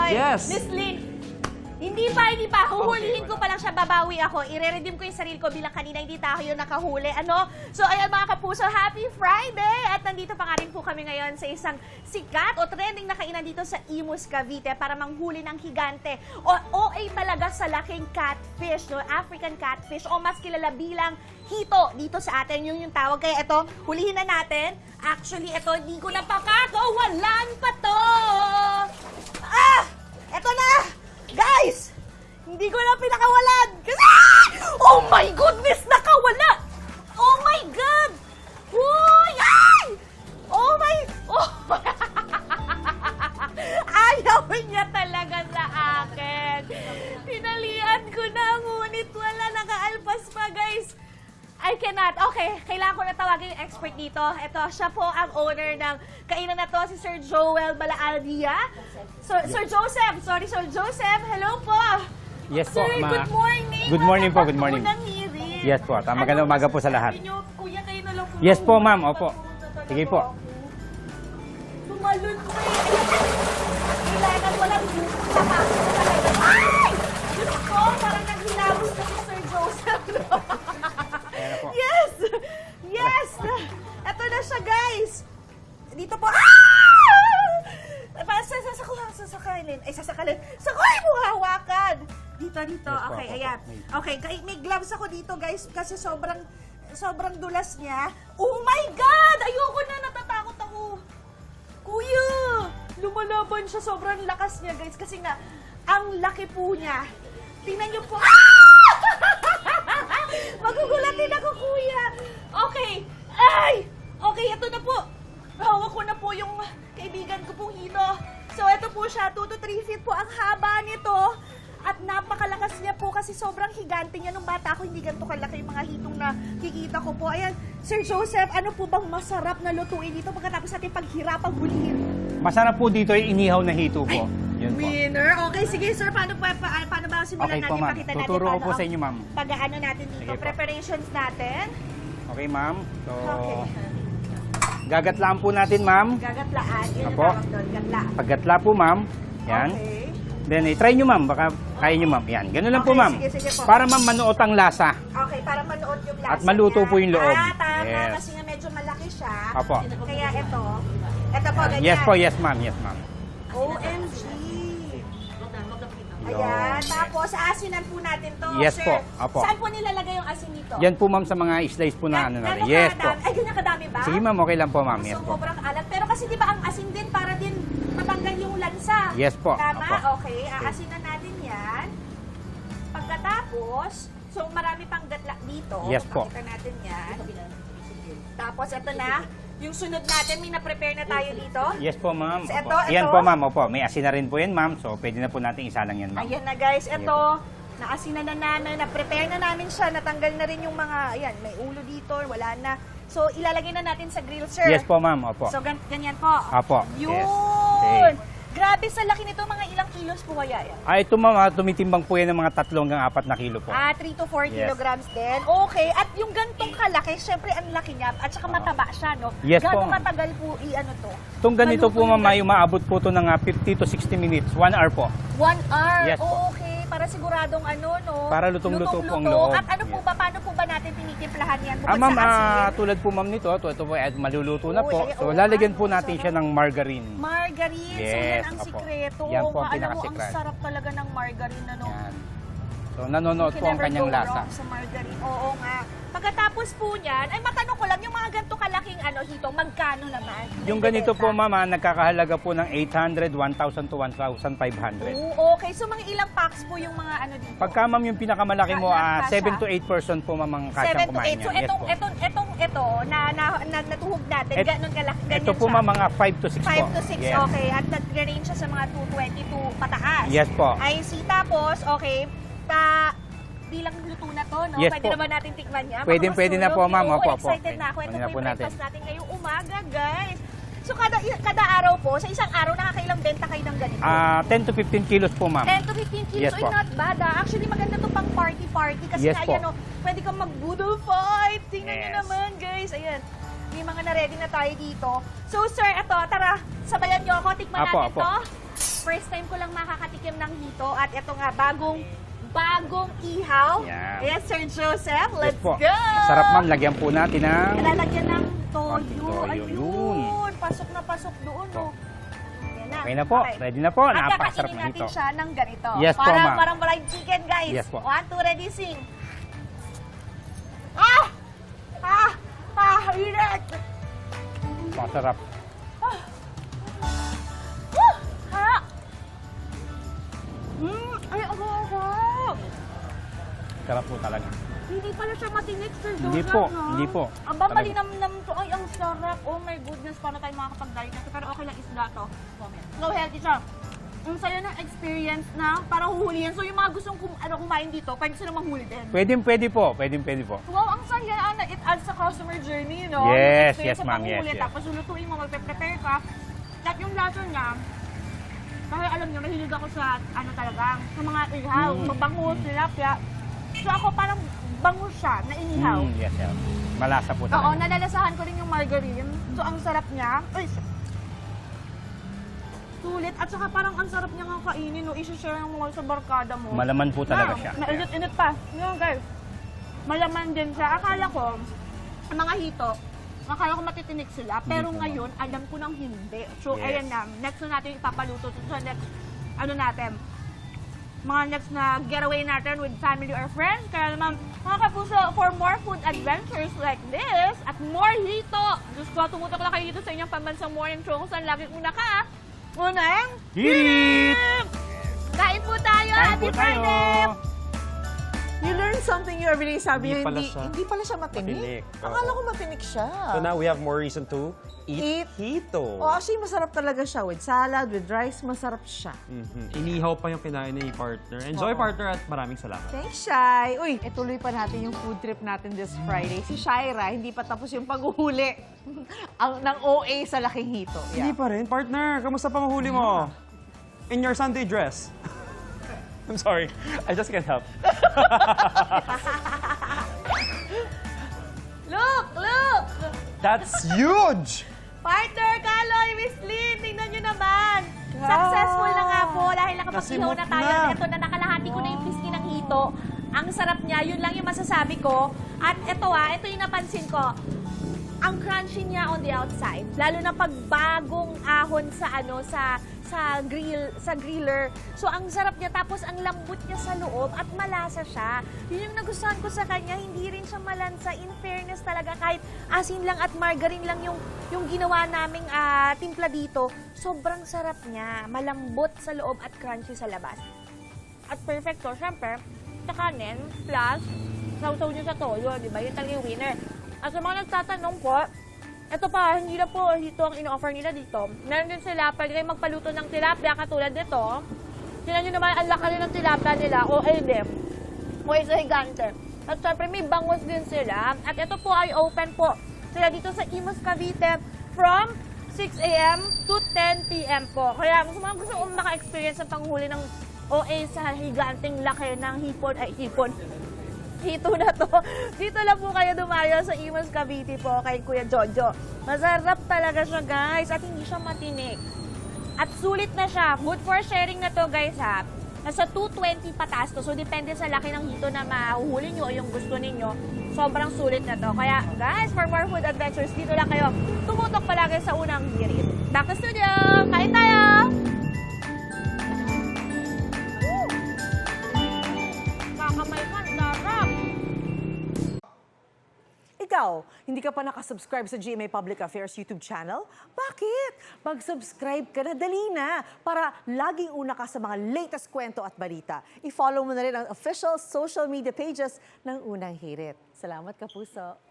Okay. Yes. Miss Lynn, hindi pa. Huhulihin ko pa lang siya, babawi ako. Ire-redeem ko yung sarili ko bilang kanina hindi tayo yung nakahuli. Ano? So, ayan mga kapuso, happy Friday! At nandito pa nga rin po kami ngayon sa isang sikat o trending na kainan dito sa Imus, Cavite para manghuli ng higante o OA talaga sa laking catfish, no? African catfish o mas kilala bilang hito dito sa atin. Yung tawag. Kaya ito, hulihin na natin. Actually, ito, hindi ko napakakawalan pa to! Ah! Ito na! Guys! Hindi ko na pinakawalan! Kasi, oh my goodness! Nakawala! Oh my God! Uy! Ay! Oh my... Oh my... Ayaw niya talaga sa akin. Pinalian ko na, ngunit wala, nakaalpas pa, guys. I cannot. Okay, kailangan ko na tawagin yung expert dito. Ito, siya po ang owner ng kainan na to, si Sir Joel Balaaldia. Sir Joseph, Sir Joseph, hello po. Yes po, Sir, good morning. Good morning po, good morning. Unang hirit. Yes po, magandang umaga po sa lahat. Sabi niyo, kuya, kayo na lang po. Yes po, ma'am, opo. Sige po. Tumalun ko eh. Kailangan walang papasok talaga. Ay! Diyos ko, parang naghilabos na si Sir Joseph. Yes! Yes! Ito na siya, guys. Dito po. Sasakalin. Ay, sasakalin. Sakay mo hawakan. Dito. Yes po, Okay, opo. ayan. Okay, may gloves ako dito, guys, kasi sobrang dulas niya. Oh my God! Ayoko na, natatakot ako. Kuya! Lumalaban siya, sobrang lakas niya, guys, kasi nga, ang laki po niya. Tingnan niyo po. Magugulatin ako, kuya. Okay. Ay! Okay, ito na po. Hawak ko na po yung kaibigan ko pong hito. So, ito po siya. 2 to 3 feet po ang haba nito. At napakalakas niya po kasi sobrang higante niya. Nung bata ako, hindi ganito kalaki yung mga hitong na kikita ko po. Ayan, Sir Joseph, ano po bang masarap na lutuin dito pagkatapos natin paghirapang hulihin? Masarap po dito yung inihaw na hito po. Yun po. Winner. Okay, sige sir, paano ba simulan Okay natin? po, ma'am. Pakita natin Tuturo ko paano po sa ang inyo, ma'am. pag-aano natin dito, Sige po. preparations natin. Okay, ma'am. So, Okay. gagatlaan po natin, ma'am. Gagatlaan. Yun yung Apo. tawag doon, gatla. Paggatla po, ma'am. Yan. Okay. Then, try nyo, ma'am. Baka kaya nyo, ma'am. Yan. Ganun lang po, Okay, ma'am. sige po. Para, ma'am, manuot ang lasa. Okay, para manood yung lasa At maluto niya. po yung loob. Tama, Yes. kasi nga medyo malaki siya. Apo. Kaya ito po, ganyan. Yes po, yes, ma'am. Yes, ma'am. OMG. Ayan, tapos asinan po natin to, Yes sir. po, apo. Saan po nilalagay yung asin nito? Yan po, ma'am, sa mga slice po na ano natin. Gano'n Yes po. kadami? Ay, ganyan kadami ba? Sige, ma'am. Okay lang po, ma'am. Yes So, po. sobrang alat. Pero kasi di ba ang asin din para din matanggal yung lansa? Yes po, Tama? apo. Okay, aasinan natin yan. Pagkatapos, so marami pang gatla dito. Yes po. Pakita natin yan. Tapos ito na, yung sunod natin, may na-prepare na tayo dito. Yes po, ma'am. So, Opo. ito? Yan po, ma'am. Opo. May asin na rin po yan, ma'am. So, pwede na po natin isalang yan, ma'am. Ayan na guys, ito, naasinan na namin, na-prepare na namin siya, natanggal na rin yung mga, ayan, may ulo dito, wala na. So, ilalagay na natin sa grill, sir. Yes po, ma'am. Opo. So, ganyan po. Opo. Yun! Yes. Okay. Grabe, sa laki nito, mga ilang kilos po kaya yan? Ito, ma'am, tumitimbang po yan ng mga 3 hanggang 4 na kilo po. 3 to 4 Yes. kilograms din. Okay, at yung gantong kalaki, syempre ang laki niya, at saka mataba siya, no? Yes po, Gano'ng ma'am. katagal po i-ano to? Itong ganito po, Maluto ma'am, yung ay umaabot po ito ng 50 to 60 minutes. 1 hour po. 1 hour? Yes po. Okay, para siguradong ano, no? Para lutong-luto po ang loob. At ano po Yes. ba, paano po ba natin tinitimplahan yan? Bukod Ma'am, sa asin? tulad po, ma'am, nito, ito po ay maluluto na Uy, po. ay, So, oo, lalagyan po ano, natin siya sarap. ng margarine. Margarine. So, Yes, yan ang opo. sikreto. Yan po ang Alam mo, ang pinakasikreto. sarap talaga ng margarine, ano? Yan. So, nanonood You po can ang never kanyang go lasa. wrong sa margarine. Oo nga. Pagkatapos po niyan, ay matanong ko lang, yung mga ganito kalaking hito, magkano naman? Yung ganito po, ma'am, nagkakahalaga po ng 800, 1,000 to 1,500. Oo, okay. So, mga ilang packs po yung mga ano dito? Pagka, ma'am, yung pinakamalaki mo, Kasha. 7 to 8 person po, ma'am, ang 7 kasyang to 8. kumain So, yan. Yes po. ito, na natuhog natin, ganun kalaki, ganyan Ito po, siya. ma'am, mga 5 to 6 po. 5 to 6, Yes. okay. At nag-range siya sa mga 222 pataas. Yes po. I see. Tapos, okay, bilang luto na to, no? Yes Pwede po. naman natin tikman niya. Pwede na po, ma'am. Oo, Opo, excited opo. na ako. Ito Pwede na po po yung natin. breakfast natin ngayong umaga, guys. So, kada araw po, sa isang araw, nakakailang benta kayo ng ganito? 10 to 15 kilos po, ma'am. 10 to 15 kilos. Yes Ay, po. not bad, ah. Actually, maganda to pang party-party. Kasi Yes nga, po. ayan, oh, pwede kang mag-boodle fight. Tingnan nyo Yes. naman, guys. Ayan. May mga na-ready na tayo dito. So, sir, eto, tara, sabayan nyo ako. Tikman Apo, natin apo. to. first time ko lang makakatikim ng hito at ito nga, bagong ihaw. Yan. Yes, Sir Joseph, let's Yes po. go! Sarap ma'am, lagyan po natin ng... Lalagyan ng toyo. Konting toyo, Ayun. yun. Pasok na pasok doon. Po. Oh. Ayan na. Okay na po, ready na po. At Napakasarap kakainin na natin hito. siya ng ganito. Yes po, ma'am. Parang fried chicken, guys. Yes po. 1, 2, ready, sing. Ah! Ah! Ah! Init! Masarap. Ha? Ay, sarap! Sarap po talaga. Hindi pala siya matinik, Sir Joseph, Hindi po, no? hindi po. Aba, malinamnam to. Ay, ang sarap. Oh my goodness, paano tayo makakapag-diet nito? Pero okay lang isda to. So, healthy siya. Ang saya ng experience na parang huhulihan. So, yung mga gustong kumain dito, pwede sila manghuli din. Pwede po. Wow, ang saya na it adds sa customer journey, you know? Yes, Yung experience yes, sa ma'am, panghuli, yes, yes. Tapos lulutuin mo, magpe-prepare ka. At yung lasa niya, dahil alam niyo, mahilig ako sa sa mga ihaw, mabango, tilapia. So ako parang bango siya, na inihaw. Yes. Malasa po Oo, talaga. nalalasahan ko rin yung margarine. So ang sarap niya. Ay, sulit. At saka parang ang sarap niya nga kainin, no? I-share mo sa barkada mo. Malaman po talaga siya. Mainit-init pa. Yun, guys. Malaman din siya. Akala ko, ang mga hito, akala ko matitinik sila. Pero Hindi po, ngayon, alam ko nang hindi. So, Yes. ayan na. Next na natin ipapaluto. So, next, natin, mga next na getaway natin with family or friends. Kaya naman, mga kapuso, for more food adventures like this, at more hito, Diyos ko, tumutok lang kayo dito sa inyong pambansang morning show kung saan lagi una ka. Unang, Hirit! kain po tayo! Kain Happy po tayo! Friday! You learn something new every day. Sabi niya, Hindi pala hindi pala siya matinik. Matinik, Akala oo. ko matinik siya. So now we have more reason to eat, Eat. hito. Oh, actually, masarap talaga siya. With salad, with rice, masarap siya. Inihaw pa yung kinain ni partner. Enjoy, Oo. partner, at maraming salamat. Thanks, Shai. Uy, ituloy pa natin yung food trip natin this Friday. Si Shaira, hindi pa tapos yung paghuhuli ng OA sa laking hito. Hindi pa rin. Partner, kamusta pang huli mo? In your Sunday dress. I'm sorry. I just can't help. Look! That's huge! Partner, Kaloy, Miss Lynn, tingnan nyo naman. Successful na nga po dahil nakapag-ihaw na Nasimot tayo. na. Ito na nakalahati ko na yung pisngi ng hito. Ang sarap niya, yun lang yung masasabi ko. At ito yung napansin ko. Ang crunchy niya on the outside, lalo na pag bagong ahon sa griller. So ang sarap niya, tapos ang lambot niya sa loob at malasa siya. Yun yung nagustuhan ko sa kanya, hindi rin siya malansa. In fairness talaga, kahit asin lang at margarine lang yung ginawa naming timpla dito, sobrang sarap niya. Malambot sa loob at crunchy sa labas. At perfect to, syempre, sa kanin, plus, sausaw niyo sa toyo, di ba? Yun talaga yung winner. At sa mga nagtatanong po, ito pa, hindi na po ito ang in-offer nila dito. Meron din sila, pwede kayo magpaluto ng tilapia katulad nito. Tingnan nyo naman, ang laki rin ng tilapia nila, o LDM, o isa higante. At syempre, may bangus din sila. At ito po ay open po sila dito sa Imus, Cavite from 6 a.m. to 10 p.m. po. Kaya kung mga gusto kong maka-experience ng panghuli ng OA sa higanting laki ng hipon, hito na to. Dito lang po kayo dumayo sa Imus, Cavite po kay Kuya Jojo. Masarap talaga siya, guys, at hindi siya matinik. At sulit na siya. Good for sharing na to, guys, ha. Nasa 220 pataas to. So, depende sa laki ng hito na mahuhuli nyo o yung gusto ninyo. Sobrang sulit na to. Kaya, guys, for more food adventures, dito lang kayo. Tumutok palagi sa unang hirit. Back to studio! Kain tayo! Kakamay ka, sarap! Ikaw, hindi ka pa nakasubscribe sa GMA Public Affairs YouTube channel? Bakit? Mag-subscribe ka na, dali na, para laging una ka sa mga latest kwento at balita. I-follow mo na rin ang official social media pages ng Unang Hirit. Salamat, Kapuso!